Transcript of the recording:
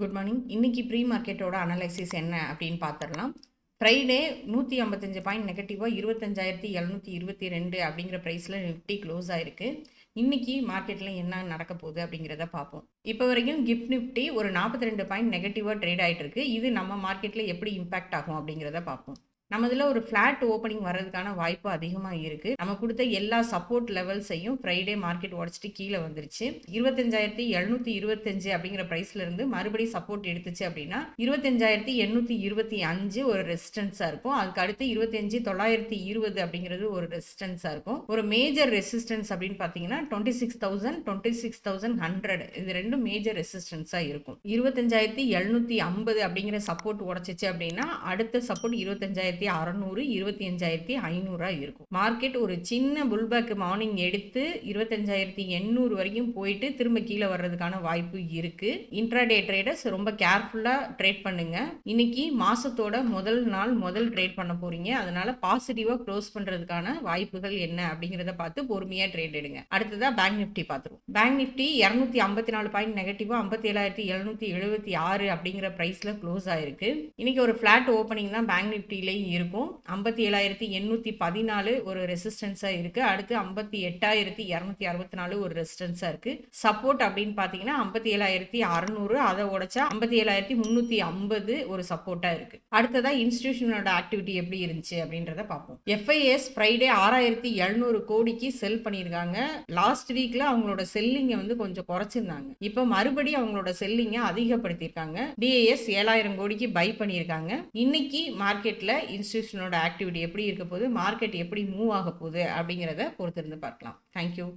Good morning. இன்னைக்கு pre மார்க்கெட்டோட analysis என்ன அப்படின்னு பார்த்துடலாம். ஃப்ரைடே 155 பாயிண்ட் நெகட்டிவாக 25,722 அப்படிங்கிற ப்ரைஸில் நிஃப்டி க்ளோஸ் ஆயிருக்கு. இன்னைக்கு மார்க்கெட்டில் என்ன நடக்க போகுது அப்படிங்கிறத பார்ப்போம். இப்போ வரைக்கும் கிஃப்ட் நிஃப்டி ஒரு 42 பாயிண்ட் நெகட்டிவாக ட்ரேட் ஆகிட்டு இருக்கு. இது நம்ம மார்க்கெட்டில் எப்படி இம்பாக்ட் ஆகும் அப்படிங்கிறத பார்ப்போம். நம்ம இதில் ஒரு ஃப்ளாட் ஓப்பனிங் வர்றதுக்கான வாய்ப்பு அதிகமாக இருக்குது. நம்ம கொடுத்த எல்லா சப்போர்ட் லெவல்ஸையும் ஃப்ரைடே மார்க்கெட் உடச்சிட்டு கீழே வந்துருச்சு. 25,725 அப்படிங்கிற ப்ரைஸ்ல இருந்து மறுபடியும் சப்போர்ட் எடுத்துச்சு அப்படின்னா 25,825 ஒரு ரெசிஸ்டன்ஸாக இருக்கும். அதுக்கு அடுத்து 25,920 அப்படிங்கிறது ஒரு ரெசிஸ்டன்ஸாக இருக்கும். ஒரு மேஜர் ரெசிஸ்டன்ஸ் அப்படின்னு பார்த்தீங்கன்னா 26,000 26,100 இது ரெண்டும் மேஜர் ரெசிஸ்டன்ஸாக இருக்கும். 25,750 அப்படிங்கிற சப்போர்ட் உடச்சிச்சு அப்படின்னா அடுத்த சப்போர்ட் 25,600 25,500 இருக்கும். மார்க்கெட் ஒரு சின்ன புல்பேக் மார்னிங் எடுத்து 25,800 வரைக்கும் போயிட்டு திரும்ப கீழே வர்றதுக்கான வாய்ப்பு இருக்கு. இன்ட்ராடே ட்ரேடர்ஸ் ரொம்ப கேர்ஃபுல்லா ட்ரேட் பண்ணுங்க. இன்னைக்கு மாசத்தோட முதல் நாள் முதல் ட்ரேட் பண்ண போறீங்க. அதனால பாசிட்டிவா க்ளோஸ் பண்றதுக்கான வாய்ப்புகள் என்ன அப்படிங்கறத பார்த்து பொறுமையா ட்ரேட் எடுங்க. அடுத்ததா பேங்க் நிஃப்டி பார்த்துருவோம். பேங்க் நிஃப்டி 254 பாயிண்ட் நெகட்டிவா 57,776 அப்படிங்கிற பிரைஸ்ல க்ளோஸ் ஆயிருக்கு. இன்னைக்கு ஒரு ஃபிளாட் ஓப்பனிங் தான் பேங்க் நிஃப்டியில இருக்கும். 57,814 ஒரு ரெசிஸ்டன்ஸா இருக்கு. அடுத்து 58,264 ஒரு ரெசிஸ்டன்ஸா இருக்கு. சப்போர்ட் அப்படின்னு பாத்தீங்கன்னா 57,600, அதை உடைச்சா 57,350 ஒரு சப்போர்ட்டா இருக்கு. அடுத்ததா இன்ஸ்டிடியூஷனோட ஆக்டிவிட்டி எப்படி இருந்துச்சு அப்படின்றத பார்ப்போம். FIS ஃப்ரைடே 6,700 கோடிக்கு செல் பண்ணியிருக்காங்க. லாஸ்ட் வீக்ல அவங்களோட செல்லிங்கை வந்து கொஞ்சம் குறைச்சிருந்தாங்க. இப்போ மறுபடியும் அவங்களோட செல்லிங்கை அதிகப்படுத்தியிருக்காங்க. DIS 7,000 கோடிக்கு பை பண்ணியிருக்காங்க. இன்னைக்கு மார்க்கெட்ல இன்ஸ்டிடியூஷனோட ஆக்டிவிட்டி எப்படி இருக்க போகுது, மார்க்கெட் எப்படி மூவ் ஆக போகுது அப்படிங்கிறத பொறுத்திருந்து பார்க்கலாம். தேங்க்யூ.